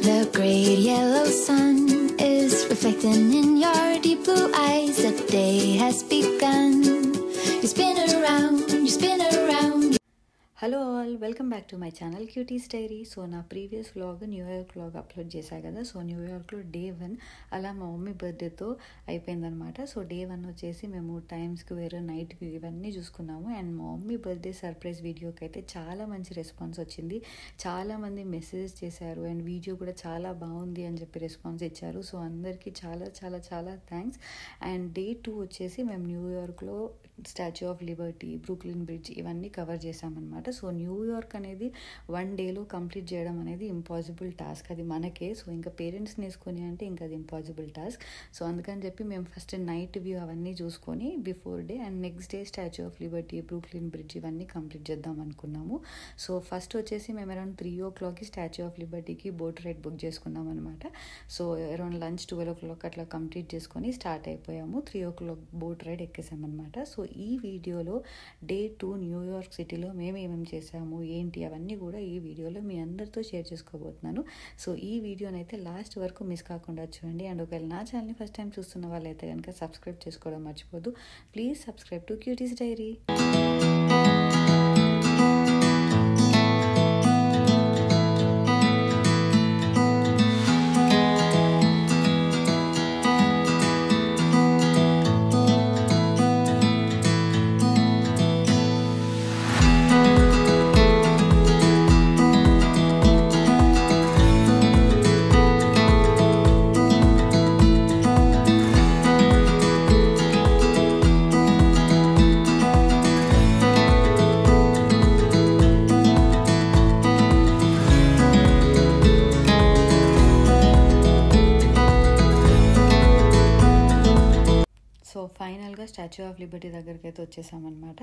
The great yellow sun is reflecting in your deep blue eyes. The day has begun. You spin around, you spin around. Hello all, welcome back to my channel cuties diary. So నా previous vlog New York vlog upload చేశాను కదా. So న్యూయార్క్లో day 1 అలా మా mummy బర్త్డేతో అయిపోయిందనమాట. So day 1 వచ్చేసి మేము times square, night view ఇవన్నీ చూసుకున్నాము. అండ్ మా మమ్మీ బర్త్డే సర్ప్రైజ్ వీడియోకి అయితే చాలా మంచి రెస్పాన్స్ వచ్చింది. చాలామంది మెసేజెస్ చేశారు అండ్ వీడియో కూడా చాలా బాగుంది అని చెప్పి రెస్పాన్స్ ఇచ్చారు. సో అందరికీ చాలా చాలా చాలా థ్యాంక్స్. అండ్ డే 2 వచ్చేసి మేము న్యూయార్క్లో statue of Liberty, Brooklyn Bridge ఇవన్నీ కవర్ చేసామన్నమాట. సో న్యూయార్క్ అనేది 1 డేలో కంప్లీట్ చేయడం అనేది ఇంపాసిబుల్ టాస్క్, అది మనకే. సో ఇంకా పేరెంట్స్ని వేసుకొని అంటే ఇంకా అది ఇంపాసిబుల్ టాస్క్. సో అందుకని చెప్పి మేము ఫస్ట్ నైట్ వ్యూ అవన్నీ చూసుకొని before day and next day Statue of Liberty, Brooklyn Bridge ఇవన్నీ కంప్లీట్ చేద్దాం అనుకున్నాము. సో ఫస్ట్ వచ్చేసి మేము అరౌండ్ 3 o'clockకి స్టాచ్యూ ఆఫ్ లిబర్టీకి బోట్ రైడ్ బుక్ చేసుకున్నాం అనమాట. సో అరౌండ్ లంచ్ 12 o'clock అట్లా కంప్లీట్ చేసుకొని స్టార్ట్ అయిపోయాము. 3 o'clock బోట్ రైడ్ ఎక్కేసామన్నమాట. సో ఈ వీడియోలో డే 2 న్యూయార్క్ సిటీలో మేము ఏమేమి చేసాము ఏంటి అవన్నీ కూడా ఈ వీడియోలో మీ అందరితో షేర్ చేసుకోబోతున్నాను. సో ఈ వీడియోనైతే లాస్ట్ వరకు మిస్ కాకుండా చూడండి. అండ్ ఒకవేళ నా ఛానల్ని ఫస్ట్ టైం చూస్తున్న వాళ్ళైతే కనుక సబ్స్క్రైబ్ చేసుకోవడం మర్చిపోద్దు. Please subscribe to cuties diary. So ఫైనల్గా స్టాచ్యూ ఆఫ్ లిబర్టీ దగ్గరికి అయితే వచ్చేసామన్నమాట.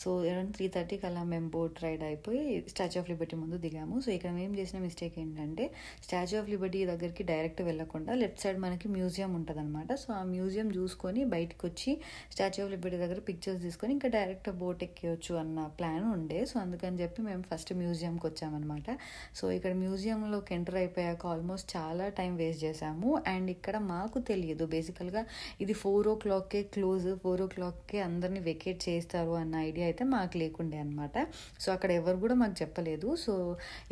సో అరౌండ్ 3:30కి అలా మేము బోట్ రైడ్ అయిపోయి స్టాచ్యూ ఆఫ్ లిబర్టీ ముందు దిగాము. సో ఇక్కడ మేము చేసిన మిస్టేక్ ఏంటంటే స్టాచ్యూ ఆఫ్ లిబర్టీ దగ్గరికి డైరెక్ట్ వెళ్ళకుండా లెఫ్ట్ సైడ్ మనకి మ్యూజియం ఉంటుంది అనమాట. సో ఆ మ్యూజియం చూసుకొని బయటకు వచ్చి స్టాచ్యూ ఆఫ్ లిబర్టీ దగ్గర పిక్చర్స్ తీసుకొని ఇంకా డైరెక్ట్ బోట్ ఎక్కేయచ్చు అన్న ప్లాన్ ఉండే. సో అందుకని చెప్పి మేము ఫస్ట్ మ్యూజియంకి వచ్చామన్నమాట. సో ఇక్కడ మ్యూజియంలోకి ఎంటర్ అయిపోయాక ఆల్మోస్ట్ చాలా టైం వేస్ట్ చేసాము. అండ్ ఇక్కడ మాకు తెలియదు బేసికల్గా ఇది 4 o'clock క్లోజ్, 4 o'clockకే అందరినీ వెకేట్ చేస్తారు అన్న ఐడియా అయితే మాకు లేకుండే అనమాట. సో అక్కడ ఎవరు కూడా మాకు చెప్పలేదు. సో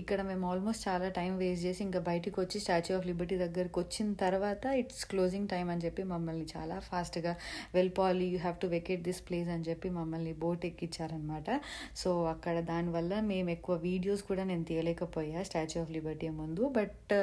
ఇక్కడ మేము ఆల్మోస్ట్ చాలా టైం వేస్ట్ చేసి ఇంకా బయటకు వచ్చి స్టాచ్యూ ఆఫ్ లిబర్టీ దగ్గరికి వచ్చిన తర్వాత ఇట్స్ క్లోజింగ్ టైం అని చెప్పి మమ్మల్ని చాలా ఫాస్ట్గా వెళ్ళిపోవాలి, you have to vacate this place అని చెప్పి మమ్మల్ని బోట్ ఎక్కించారనమాట. సో అక్కడ దానివల్ల మేము ఎక్కువ వీడియోస్ కూడా నేను తీయలేకపోయా స్టాచ్యూ ఆఫ్ లిబర్టీ ముందు. బట్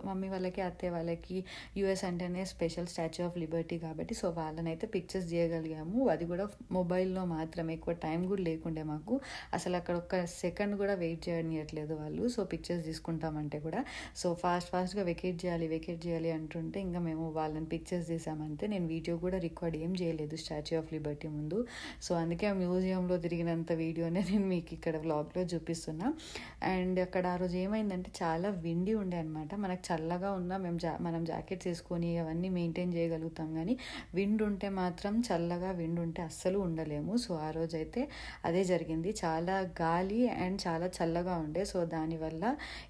మమ్మీ వాళ్ళకి, అత్తయ్య వాళ్ళకి యూఎస్ అంటేనే స్పెషల్ స్టాచ్యూ ఆఫ్ లిబర్టీ కాబట్టి సో వాళ్ళనైతే పిక్చర్స్ తీయగలిగాము. అది కూడా మొబైల్లో మాత్రమే, ఎక్కువ టైం కూడా లేకుండే మాకు. అసలు అక్కడ ఒక్క సెకండ్ కూడా వెయిట్ చేయట్లేదు వాళ్ళు. సో పిక్చర్స్ తీసుకుంటామంటే కూడా సో ఫాస్ట్గా వెకేట్ చేయాలి అంటుంటే ఇంకా మేము వాళ్ళని పిక్చర్స్ తీసామంటే నేను వీడియో కూడా రికార్డ్ ఏం చేయలేదు స్టాచ్యూ ఆఫ్ లిబర్టీ ముందు. సో అందుకే ఆ మ్యూజియంలో తిరిగినంత వీడియోనే నేను మీకు ఇక్కడ వ్లాగ్లో చూపిస్తున్నా. అండ్ అక్కడ ఆ రోజు ఏమైందంటే చాలా విండి ఉండే అనమాట. మనకు చల్లగా ఉన్నా మనం జాకెట్స్ వేసుకొని అవన్నీ మెయింటైన్ చేయగలుగుతాం, కానీ విండ్ ఉంటే మాత్రం చల్లగా విండ్ ఉంటే అస్సలు ఉండలేము. సో ఆ రోజు అయితే అదే జరిగింది. చాలా గాలి అండ్ చాలా చల్లగా ఉండే. సో దానివల్ల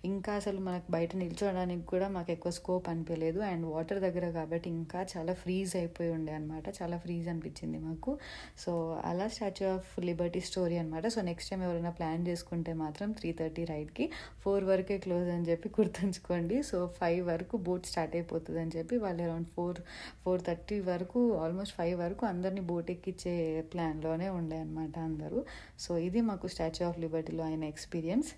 ఇంకా అసలు మనకు బయట నిల్చోడానికి కూడా మాకు ఎక్కువ స్కోప్ అనిపించలేదు. అండ్ వాటర్ దగ్గర కాబట్టి ఇంకా చాలా ఫ్రీజ్ అయిపోయి ఉండే అనమాట. చాలా ఫ్రీజ్ అనిపించింది మాకు. సో అలా స్టాచ్యూ ఆఫ్ లిబర్టీ స్టోరీ అనమాట. సో నెక్స్ట్ టైం ఎవరైనా ప్లాన్ చేసుకుంటే మాత్రం 3:30 రైడ్కి 4 వరకే క్లోజ్ అని చెప్పి గుర్తుంచుకోండి. సో 5 వరకు బోట్ స్టార్ట్ అయిపోతుంది అని చెప్పి వాళ్ళు అరౌండ్ 4:30 వరకు, ఆల్మోస్ట్ 5 వరకు అందరినీ బోట్ ఎక్కిచ్చే ప్లాన్లోనే ఉండే అనమాట అందరూ. సో ఇది మాకు స్టాచ్యూ ఆఫ్ లిబర్టీలో అయిన ఎక్స్పీరియన్స్.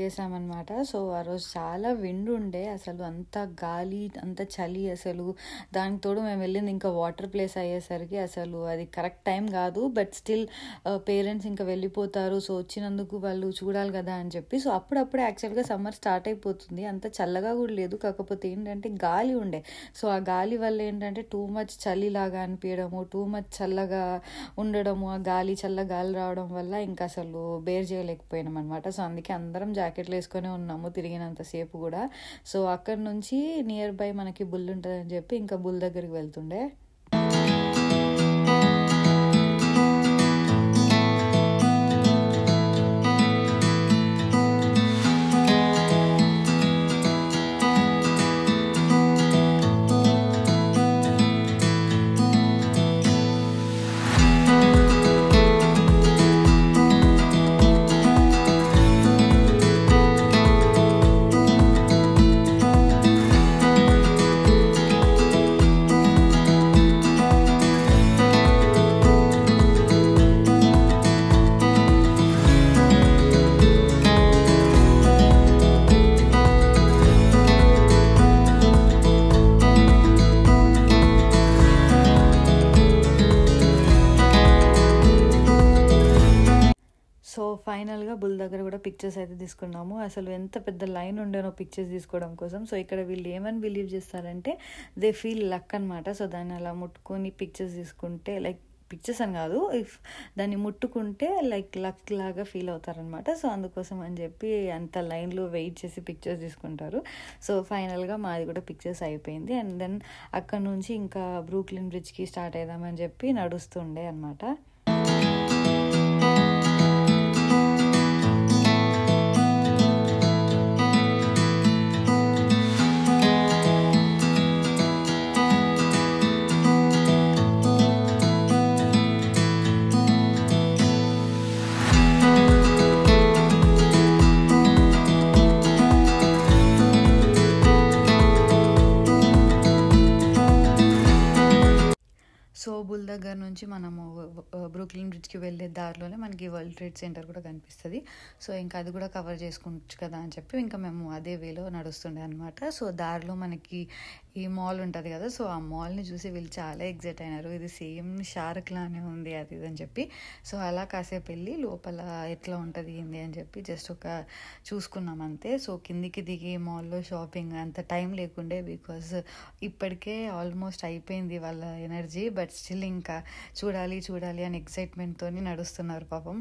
చేసామన్నమాట. సో ఆ రోజు చాలా విండ్ ఉండే, అసలు అంత గాలి, అంత చలి. అసలు దానికి తోడు మేము వెళ్ళింది ఇంకా వాటర్ ప్లేస్ అయ్యేసరికి అసలు అది కరెక్ట్ టైం కాదు. బట్ స్టిల్ పేరెంట్స్ ఇంకా వెళ్ళిపోతారు, సో వచ్చినందుకు వాళ్ళు చూడాలి కదా అని చెప్పి. సో అప్పుడప్పుడే యాక్చువల్గా సమ్మర్ స్టార్ట్ అయిపోతుంది, అంత చల్లగా కూడా లేదు. కాకపోతే ఏంటంటే గాలి ఉండే, సో ఆ గాలి వల్ల ఏంటంటే టూ మచ్ చలిలాగా అనిపించడము, టూ మచ్ చల్లగా ఉండడము, ఆ గాలి చల్ల గాలి రావడం వల్ల ఇంకా అసలు బేర్ చేయలేకపోయినాం అనమాట. సో అందుకే అందరం జాకెట్లు వేసుకొని ఉన్నాము తిరిగినంతసేపు కూడా. సో అక్కడ నుంచి నియర్ బై మనకి బుల్ ఉంటుందని చెప్పి ఇంకా బుల్ దగ్గరికి వెళ్తుండే. సో ఫైనల్గా బుల్ దగ్గర కూడా పిక్చర్స్ అయితే తీసుకున్నాము. అసలు ఎంత పెద్ద లైన్ ఉండేనో పిక్చర్స్ తీసుకోవడం కోసం. సో ఇక్కడ వీళ్ళు ఏమని బిలీవ్ చేస్తారంటే దే ఫీల్ లక్ అనమాట. సో దాన్ని అలా ముట్టుకొని పిక్చర్స్ తీసుకుంటే, లైక్ పిక్చర్స్ అని కాదు, ఇఫ్ దాన్ని ముట్టుకుంటే లైక్ లక్ లాగా ఫీల్ అవుతారనమాట. సో అందుకోసం అని చెప్పి అంత లైన్లో వెయిట్ చేసి పిక్చర్స్ తీసుకుంటారు. సో ఫైనల్గా మాది కూడా పిక్చర్స్ అయిపోయింది. అండ్ దెన్ అక్కడ నుంచి ఇంకా బ్రూక్లిన్ బ్రిడ్జ్కి స్టార్ట్ అయిదామని చెప్పి నడుస్తుండే అనమాట. సో బుల్ దగ్గర నుంచి మనము బ్రూక్లిన్ బ్రిడ్జ్కి వెళ్ళే దారిలోనే మనకి వరల్డ్ ట్రేడ్ సెంటర్ కూడా కనిపిస్తుంది. సో ఇంకా అది కూడా కవర్ చేసుకోవచ్చు కదా అని చెప్పి ఇంకా మేము అదే వేలో నడుస్తుండే అనమాట. సో దారిలో మనకి ఈ మాల్ ఉంటుంది కదా, సో ఆ మాల్ని చూసి వీళ్ళు చాలా ఎగ్జైట్ అయినారు. ఇది సేమ్ షార్క్ లానే ఉంది అది ఇది అని చెప్పి. సో అలా కాసేపు వెళ్ళి లోపల ఎట్లా ఉంటుంది ఏంది అని చెప్పి జస్ట్ ఒక చూసుకున్నాం అంతే. సో కిందికి దిగి మాల్లో షాపింగ్ అంత టైం లేకుండే, బికాజ్ ఇప్పటికే ఆల్మోస్ట్ అయిపోయింది వాళ్ళ ఎనర్జీ. బట్ స్టిల్ ఇంకా చూడాలి చూడాలి అని ఎక్సైట్మెంట్తో నడుస్తున్నారు పాపం.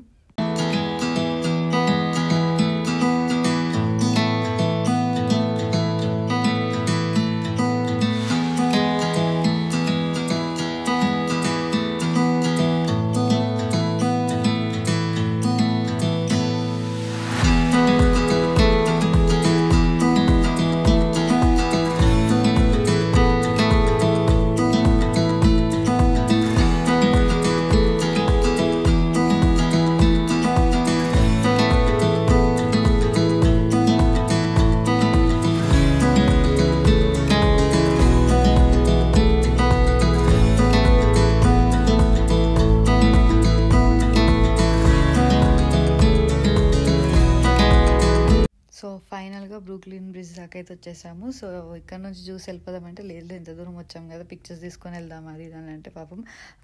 సో ఫైనల్గా బ్రూక్లిన్ బ్రిడ్జ్ దాకా అయితే వచ్చేసాము. సో ఇక్కడ నుంచి చూసి వెళ్ళిపోదామంటే లేదు ఇంత దూరం వచ్చాం కదా, పిక్చర్స్ తీసుకొని వెళ్దాం అది ఇది అని అంటే పాపం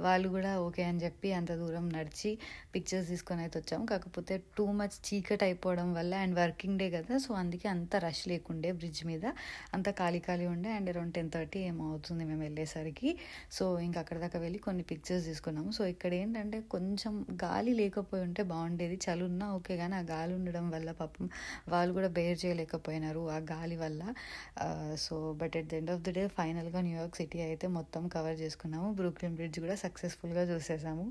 వాళ్ళు కూడా ఓకే అని చెప్పి అంత దూరం నడిచి పిక్చర్స్ తీసుకొని అయితే వచ్చాము. కాకపోతే టూ మచ్ చీకటి అయిపోవడం వల్ల అండ్ వర్కింగ్ డే కదా, సో అందుకే అంత రష్ లేకుండే, బ్రిడ్జ్ మీద అంత ఖాళీ ఖాళీ ఉండే. అండ్ అరౌండ్ 10:30 ఏమో అవుతుంది మేము వెళ్ళేసరికి. సో ఇంకా అక్కడ దాకా వెళ్ళి కొన్ని పిక్చర్స్ తీసుకున్నాము. సో ఇక్కడ ఏంటంటే కొంచెం గాలి లేకపోయి ఉంటే బాగుండేది, చలి ఉన్నా ఓకే, కానీ ఆ గాలి ఉండడం వల్ల పాపం వాళ్ళు కూడా బేర్ చేయలేకపోయినారు ఆ గాలి వల్ల. So but at the end of the day ఫైనల్గా న్యూయార్క్ సిటీ అయితే మొత్తం కవర్ చేసుకున్నాము. బ్రూక్లిన్ బ్రిడ్జ్ కూడా సక్సెస్ఫుల్గా చూసేసాము.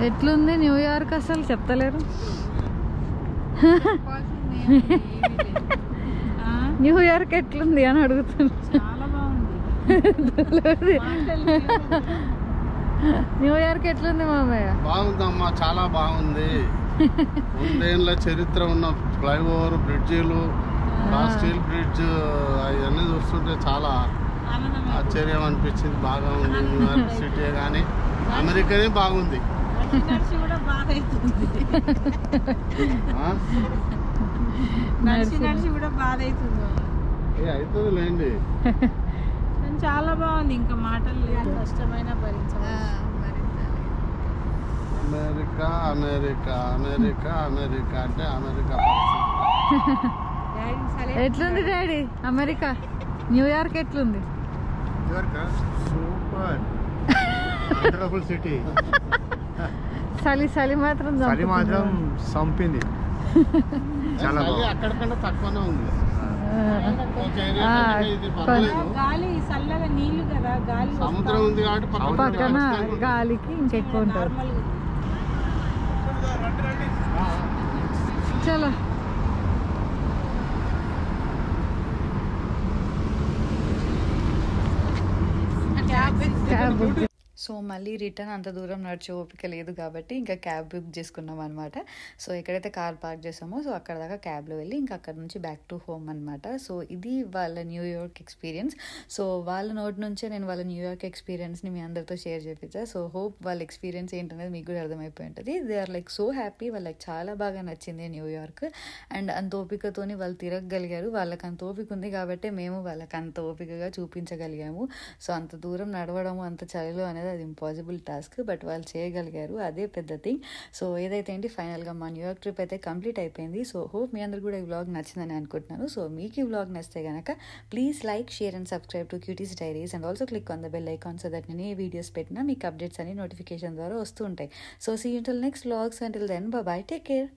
ఎట్లుంది న్యూయార్క్ అసలు చెప్తలేరు. న్యూయార్క్ ఎట్లుంది అని అడుగుతున్నా. న్యూయార్క్ ఎట్లుంది మామయ్య? బాగుందమ్మా, చాలా బాగుంది. 100 ఏళ్ళ చరిత్ర ఉన్న ఫ్లైఓవర్, బ్రిడ్జిలు, స్టీల్ బ్రిడ్జ్ అవన్నీ చూస్తుంటే చాలా ఆశ్చర్యం అనిపించింది. బాగా ఉంది న్యూయార్క్ సిటీ, కానీ అమెరికానే బాగుంది. నడిచి కూడా బాధ అవుతుంది. అవుతుంది లేండి. చాలా బాగుంది, ఇంకా మాటలు లేదు. కష్టమైన భరించాలి. అమెరికా అమెరికా అమెరికా అమెరికా అంటే అమెరికా ఎట్లుంది డాడీ అమెరికా? న్యూయార్క్ ఎట్లుంది? Super wonderful city. చలి మాత్రం సంపింది. చాలా అక్కడికన్నా తక్కువనే ఉంది. గాలి చల్లగా నీళ్లు కదా, గాలి సముద్రం ఉంది కాబట్టి పక్కన గాలికి ఇంకెక్కువ ఉంటుంది. చలో క్యాబ్ బుక్. సో మళ్ళీ రిటర్న్ అంత దూరం నడిచే ఓపిక లేదు కాబట్టి ఇంకా క్యాబ్ బుక్ చేసుకున్నాం అనమాట. సో ఎక్కడైతే కార్ పార్క్ చేసామో సో అక్కడ దాకా క్యాబ్లో వెళ్ళి ఇంకా అక్కడ నుంచి బ్యాక్ టు హోమ్ అనమాట. సో ఇది వాళ్ళ న్యూయార్క్ ఎక్స్పీరియన్స్. సో వాళ్ళ నోటి నుంచే నేను వాళ్ళ న్యూయార్క్ ఎక్స్పీరియన్స్ని మీ అందరితో షేర్ చేయించా. సో హోప్ వాళ్ళ ఎక్స్పీరియన్స్ ఏంటనేది మీకు కూడా అర్థమైపోయి ఉంటుంది. They are like so happy, వాళ్ళకి చాలా బాగా నచ్చింది న్యూయార్క్. అండ్ అంత ఓపికతోని వాళ్ళు తిరగగలిగారు. వాళ్ళకి అంత ఓపిక ఉంది కాబట్టి మేము వాళ్ళకి అంత ఓపికగా చూపించగలిగాము. సో అంత దూరం నడవడము అంత చలిలో అనేది అది ఇంపాసిబుల్ టాస్క్, బట్ వాళ్ళు చేయగలిగారు, అదే పెద్ద థింగ్. సో ఏదైతే ఏంటి ఫైనల్గా మా న్యూయార్క్ ట్రిప్ అయితే కంప్లీట్ అయిపోయింది. సో హోప్ మీ అందరు కూడా ఈ వ్లాగ్ నచ్చిందని అనుకుంటున్నాను. సో మీకు ఈ వ్లాగ్ నచ్చితే కనుక please like, share and subscribe to cuties diaries and also click on the bell icon so that నేను ఏ వీడియోస్ పెట్టినా మీకు అప్డేట్స్ అని నోటిఫికేషన్ ద్వారా వస్తూ ఉంటాయి. So see you till next vlogs. Until then bye bye, take care.